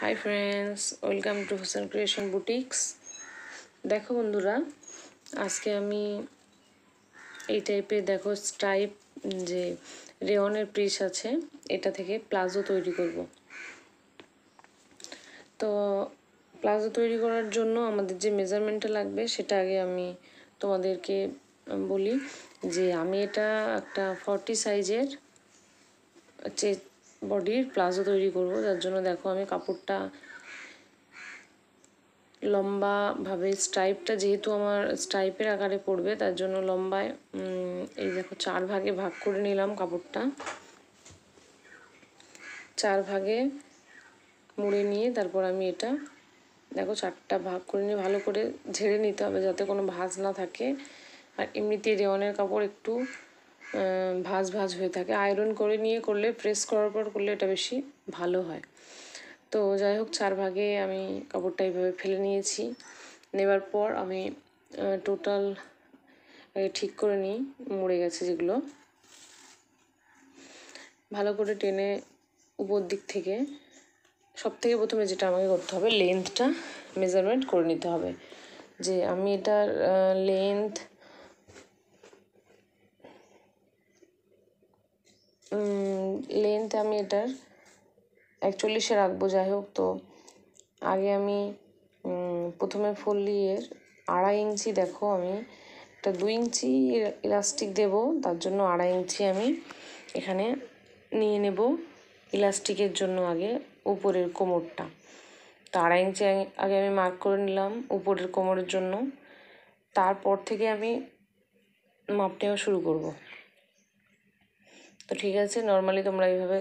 Hi friends, welcome to Hossain creation boutiques. দেখো বন্ধুরা, আজকে আমি এই টাইপের দেখো স্ট্রাইপ যে রেওনের পিস আছে, এটা থেকে প্লাজো তৈরি করব। তো প্লাজো তৈরি করার জন্য আমাদের যে মেজারমেন্টটা লাগবে সেটা আগে আমি তোমাদেরকে বলি যে আমি এটা একটা 40 সাইজের বডির প্লাজো তৈরি করব। যার জন্য দেখো আমি কাপড়টা লম্বাভাবে স্ট্রাইপটা যেহেতু আমার স্ট্রাইপের আকারে পড়বে, তার জন্য লম্বায় এই দেখো 4 ভাগে ভাগ করে নিলাম কাপড়টা। 4 ভাগে মুড়ে নিয়ে তারপর আমি এটা দেখো 4টা ভাগ করে নিয়ে ভালো করে ঝেড়ে নিতে হবে যাতে কোনো ভাঁজ না থাকে। আর এমনিতেই রেওয়ানের কাপড় একটু ভাঁজ ভাঁজ হয়ে থাকে, আয়রন করে নিয়ে করলে, প্রেস করার পর করলে এটা বেশি ভালো হয়। তো যাই হোক, 4 ভাগে আমি কাপড়টা এইভাবে ফেলে নিয়েছি। নেবার পর আমি টোটাল ঠিক করে নিই মুড়ে গেছে যেগুলো, ভালো করে টেনে উপর দিক থেকে সব থেকে প্রথমে যেটা আমাকে করতে হবে লেন্থটা মেজারমেন্ট করে নিতে হবে যে আমি এটার লেন্থ আমি এটার 41-এ রাখবো। যাই হোক, তো আগে আমি প্রথমে ফল্লিয়ের 2.5 ইঞ্চি, দেখো আমি একটা 2 ইঞ্চি ইলাস্টিক দেব, তার জন্য 2.5 ইঞ্চি আমি এখানে নিয়ে নেব ইলাস্টিকের জন্য আগে উপরের কোমরটা। তো 2.5 ইঞ্চি আগে আমি মার্ক করে নিলাম উপরের কোমরের জন্য। তারপর থেকে আমি মাপ নেওয়া শুরু করব। তো ঠিক আছে, নর্মালি তোমরা এইভাবে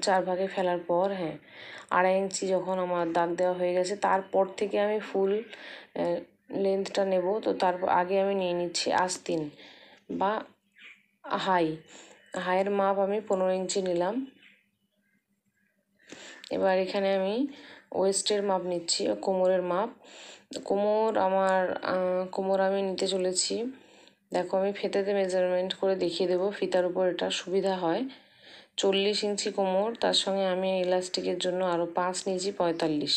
4 ভাগে ফেলার পর 2.5 ইঞ্চি যখন আমার দাগ দেওয়া হয়ে গেছে, তারপর থেকে আমি ফুল লেন্থটা নেব। তো তারপর আগে আমি নিয়ে নিচ্ছি আস্তিন বা হাইয়ের মাপ আমি 15 ইঞ্চি নিলাম। এবার এখানে আমি ওয়েস্টের মাপ নিচ্ছি, কোমরের মাপ। কোমর আমি নিতে চলেছি। দেখো আমি ফিতেতে মেজারমেন্ট করে দেখিয়ে দেবো, ফিতার উপর এটা সুবিধা হয়। 40 ইঞ্চি কোমর, তার সঙ্গে আমি ইলাস্টিকের জন্য আরও 5 নিয়েছি 45।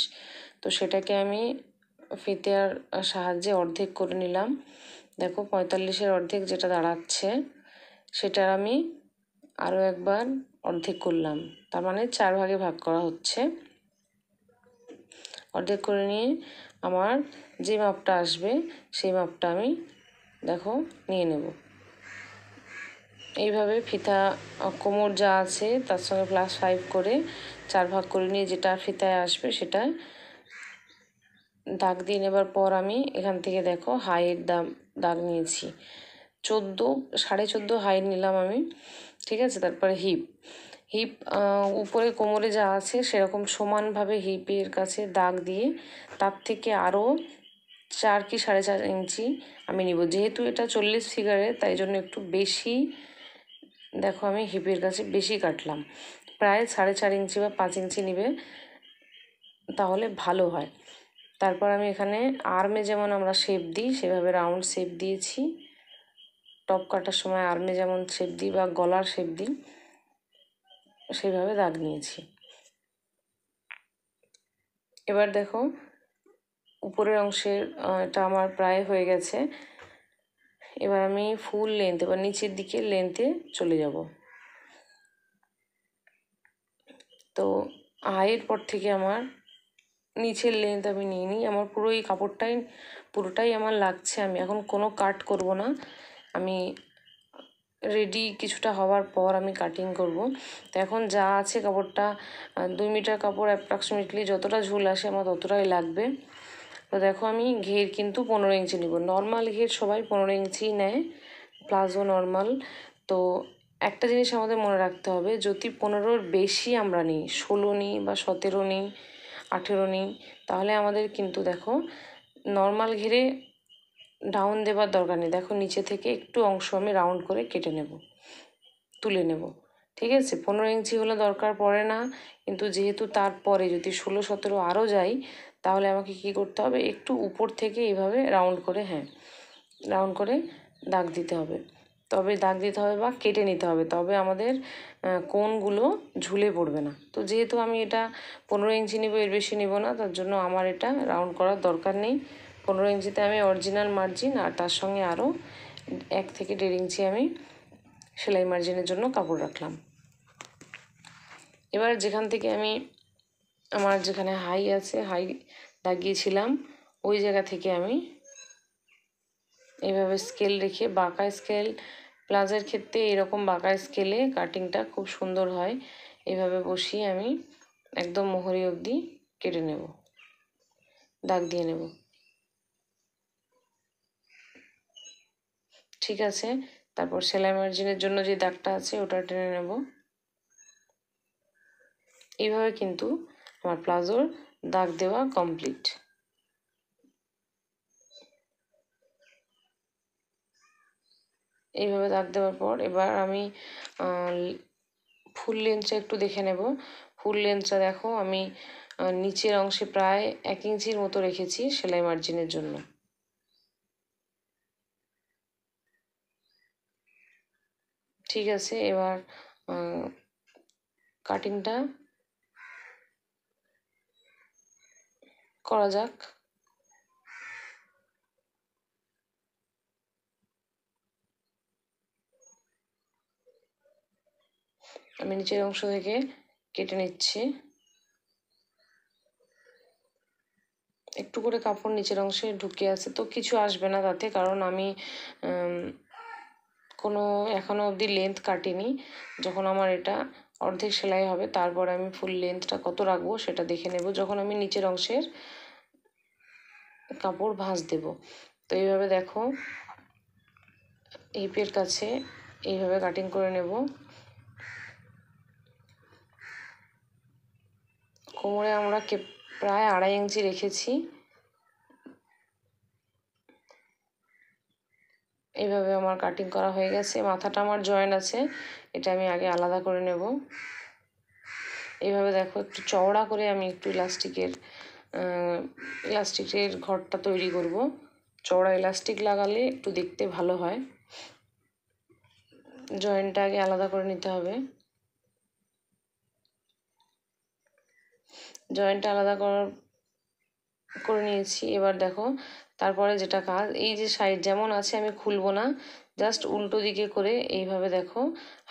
তো সেটাকে আমি ফিতার সাহায্যে অর্ধেক করে নিলাম। দেখো 45-এর অর্ধেক যেটা দাঁড়াচ্ছে সেটার আমি আরও একবার অর্ধেক করলাম, তার মানে 4 ভাগে ভাগ করা হচ্ছে। অর্ধেক করে নিয়ে আমার যে মাপটা আসবে সেই মাপটা আমি দেখো নিয়ে নেব। এইভাবে ফিতা কোমর যা আছে তার সঙ্গে +5 করে 4 ভাগ করে নিয়ে যেটা ফিতায় আসবে সেটা দাগ দিয়ে নেবার পর আমি এখান থেকে দেখো হাইয়ের দাগ নিয়েছি 14.5 হাইট নিলাম আমি, ঠিক আছে। তারপরে হিপ উপরে কোমরে যা আছে সেরকম সমানভাবে হিপের কাছে দাগ দিয়ে তার থেকে আরও 4 কি 4.5 ইঞ্চি আমি নিব। যেহেতু এটা 40 ফিগারে, তাই জন্য একটু বেশি দেখো আমি হিপের কাছে বেশি কাটলাম, প্রায় 4.5 ইঞ্চি বা 5 ইঞ্চি নিবে, তাহলে ভালো হয়। তারপর আমি এখানে আর্মে যেমন আমরা শেপ দিই সেভাবে রাউন্ড শেপ দিয়েছি। টপ কাটার সময় আর্মে যেমন শেপ দিই বা গলার শেপ দিই সেইভাবে দাগ নিয়েছি। এবার দেখো উপরের অংশের এটা আমার প্রায় হয়ে গেছে। এবার আমি ফুল লেন্থ, এবার নিচের দিকে লেন্থে চলে যাব। তো হাইয়ের পর থেকে আমার নিচের লেন্থ আমি নিয়ে নিই। আমার পুরো এই পুরোটাই আমার লাগছে। আমি এখন কোনো কাট করব না, আমি রেডি কিছুটা হওয়ার পর আমি কাটিং করব। তো এখন যা আছে কাপড়টা 2 মিটার কাপড় অ্যাপ্রক্সিমেটলি যতটা ঝুল আসে আমার ততটাই লাগবে। তো দেখো আমি ঘের কিন্তু 15 ইঞ্চি নিব। নর্মাল ঘের সবাই 15 ইঞ্চি নেয়, প্লাজো নর্মাল। তো একটা জিনিস আমাদের মনে রাখতে হবে, যদি 15-র বেশি আমরা নিই, 16 নিই বা 17 নিই, 18 নিই, তাহলে আমাদের কিন্তু দেখো নর্মাল ঘেরে ডাউন দেবার দরকার নেই। দেখো নিচে থেকে একটু অংশ আমি রাউন্ড করে কেটে নেব, তুলে নেব, ঠিক আছে। 15 ইঞ্চি হলে দরকার পড়ে না, কিন্তু যেহেতু তারপরে যদি 16, 17 আরও যাই, তাহলে আমাকে কি করতে হবে, একটু উপর থেকে এইভাবে রাউন্ড করে দাগ দিতে হবে। তবে দাগ দিতে হবে বা কেটে নিতে হবে, তবে আমাদের কোণগুলো ঝুলে পড়বে না। তো যেহেতু আমি এটা 15 ইঞ্চি নেব, এর বেশি নেব না, তার জন্য আমার এটা রাউন্ড করার দরকার নেই। 15 ইঞ্চিতে আমি অরিজিনাল মার্জিন আর তার সঙ্গে আরও 1 থেকে 1.5 ইঞ্চি আমি সেলাই মার্জিনের জন্য কাপড় রাখলাম। এবার যেখান থেকে আমি আমার যেখানে হাই আছে, হাই দাগিয়েছিলাম, ওই জায়গা থেকে আমি এইভাবে স্কেল রেখে, বাঁকা স্কেল, প্লাজের ক্ষেত্রে এরকম বাঁকা স্কেলে কাটিংটা খুব সুন্দর হয়। এইভাবে বসিয়ে আমি একদম মোহরি অবধি কেটে নেব, দাগ দিয়ে নেব। ঠিক আছে, তারপর সেলাই মার্জিনের জন্য যে দাগটা আছে ওটা টেনে নেব। এইভাবে কিন্তু আমার প্লাজোর দাগ দেওয়া কমপ্লিট। এইভাবে দাগ দেওয়ার পর এবার আমি ফুল লেন্থটা একটু দেখে নেব। ফুল লেন্থটা দেখো আমি নিচের অংশে প্রায় 1 ইঞ্চির মতো রেখেছি সেলাই মার্জিনের জন্য। ঠিক আছে, এবার কাটিংটা করা যাক। আমি নিচের অংশ থেকে কেটে নিচ্ছি। একটু করে কাপড় নিচের অংশে ঢুকে আছে, তো কিছু আসবে না তাতে, কারণ আমি কোনো এখনও অবধি লেন্থ কাটিনি। যখন আমার এটা অর্ধেক সেলাই হবে তারপর আমি ফুল লেন্থটা কত রাখবো সেটা দেখে নেব, যখন আমি নিচের অংশের কাপড় ভাঁজ দেব। তো এইভাবে দেখো হিপের কাছে এইভাবে কাটিং করে নেব। কোমরে আমরা প্রায় 2.5 ইঞ্চি রেখেছি। এইভাবে আমার কাটিং করা হয়ে গেছে। মাথাটা আমার জয়েন্ট আছে, এটা আমি আগে আলাদা করে নেব। এইভাবে দেখো একটু চওড়া করে আমি একটু ইলাস্টিকের ঘরটা তৈরি করব। চওড়া ইলাস্টিক লাগালে একটু দেখতে ভালো হয়। জয়েন্টটা আগে আলাদা করে নিতে হবে। জয়েন্টটা আলাদা করে নিয়েছি। এবার দেখো তারপরে যেটা কাজ, এই যে সাইড যেমন আছে আমি খুলবো না, জাস্ট উল্টো দিকে করে এইভাবে দেখো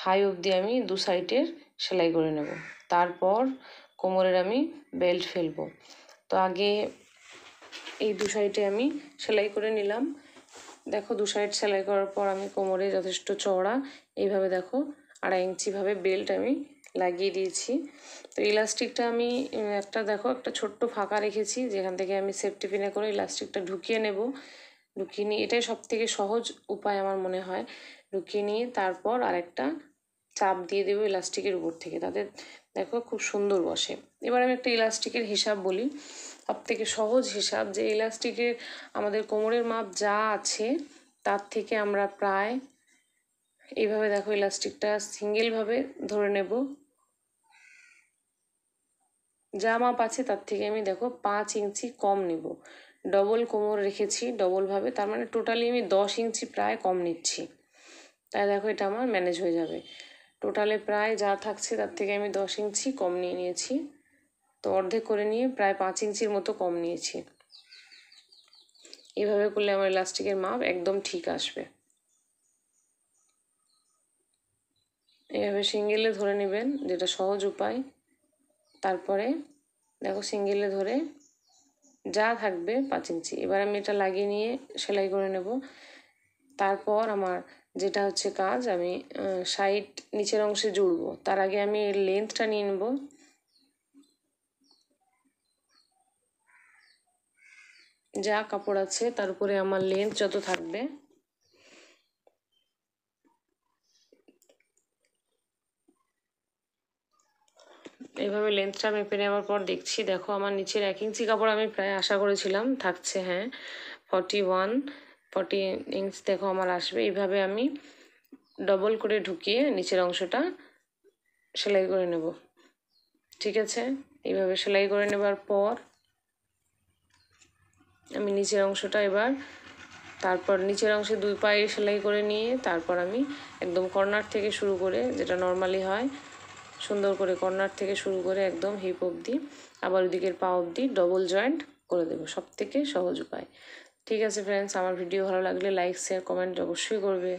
হাই অবধি আমি 2 সাইডের সেলাই করে নেব। তারপর কোমরের আমি বেল্ট ফেলবো। তো আগে এই 2 সাইডে আমি সেলাই করে নিলাম। দেখো 2 সাইড সেলাই করার পর আমি কোমরে যথেষ্ট চওড়া এইভাবে দেখো 2.5 ইঞ্চি ভাবে বেল্ট আমি লাগিয়ে দিয়েছি। তো ইলাস্টিকটা আমি দেখো একটা ছোট্ট ফাঁকা রেখেছি, যেখান থেকে আমি সেফটি পিনে করে ইলাস্টিকটা ঢুকিয়ে নেব। ঢুকিয়ে নিয়ে, এটাই সব থেকে সহজ উপায় আমার মনে হয়। ঢুকিয়ে নিয়ে তারপর আরেকটা চাপ দিয়ে দেবো ইলাস্টিকের উপর থেকে, তাতে দেখো খুব সুন্দর বসে। এবার আমি একটা ইলাস্টিকের হিসাব বলি, সব থেকে সহজ হিসাব, যে ইলাস্টিকের আমাদের কোমরের মাপ যা আছে তার থেকে আমরা প্রায় এইভাবে দেখো ইলাস্টিকটা সিঙ্গেলভাবে ধরে নেব। যা মাপ আছে তার থেকে আমি দেখো 5 ইঞ্চি কম নেব। ডবল কোমর রেখেছি ডবলভাবে, তার মানে টোটালি আমি 10 ইঞ্চি প্রায় কম নিচ্ছি। তাই দেখো এটা আমার ম্যানেজ হয়ে যাবে। টোটালে প্রায় যা থাকছে তার থেকে আমি 10 ইঞ্চি কম নিয়ে নিয়েছি। তো অর্ধেক করে নিয়ে প্রায় 5 ইঞ্চির মতো কম নিয়েছি। এভাবে করলে আমার ইলাস্টিকের মাপ একদম ঠিক আসবে। এভাবে সিঙ্গেলে ধরে নেবেন, যেটা সহজ উপায়। তারপরে দেখো সিঙ্গেলে ধরে যা থাকবে 5 ইঞ্চি, এবার আমি এটা লাগিয়ে নিয়ে সেলাই করে নেব। তারপর আমার যেটা হচ্ছে কাজ, আমি সাইড নিচের অংশে জুড়বো। তার আগে আমি লেন্থটা নিয়ে নেব। যা কাপড় আছে তার উপরে আমার লেন্থ যত থাকবে, এইভাবে লেন্থটা মেপে নেওয়ার পর দেখছি, দেখো আমার নিচের 1 ইঞ্চি কাপড় আমি প্রায় আশা করেছিলাম থাকছে, হ্যাঁ 40 ইঞ্চ দেখো আমার আসবে। এইভাবে আমি ডবল করে ঢুকিয়ে নিচের অংশটা সেলাই করে নেব। ঠিক আছে, এইভাবে সেলাই করে নেবার পর আমি নিচের অংশটা এবার তারপর নিচের অংশে 2 পায়ে সেলাই করে নিয়ে তারপর আমি একদম কর্নার থেকে শুরু করে, যেটা নর্মালি হয়, সুন্দর করে কর্নার থেকে শুরু করে একদম হিপ অবধি, আবার ওদিকের পা অবধি ডবল জয়েন্ট করে দেবো। সব থেকে সহজ উপায়। ঠিক আছে ফ্রেন্ডস, আমার ভিডিও ভালো লাগলে লাইক শেয়ার কমেন্ট অবশ্যই করবে।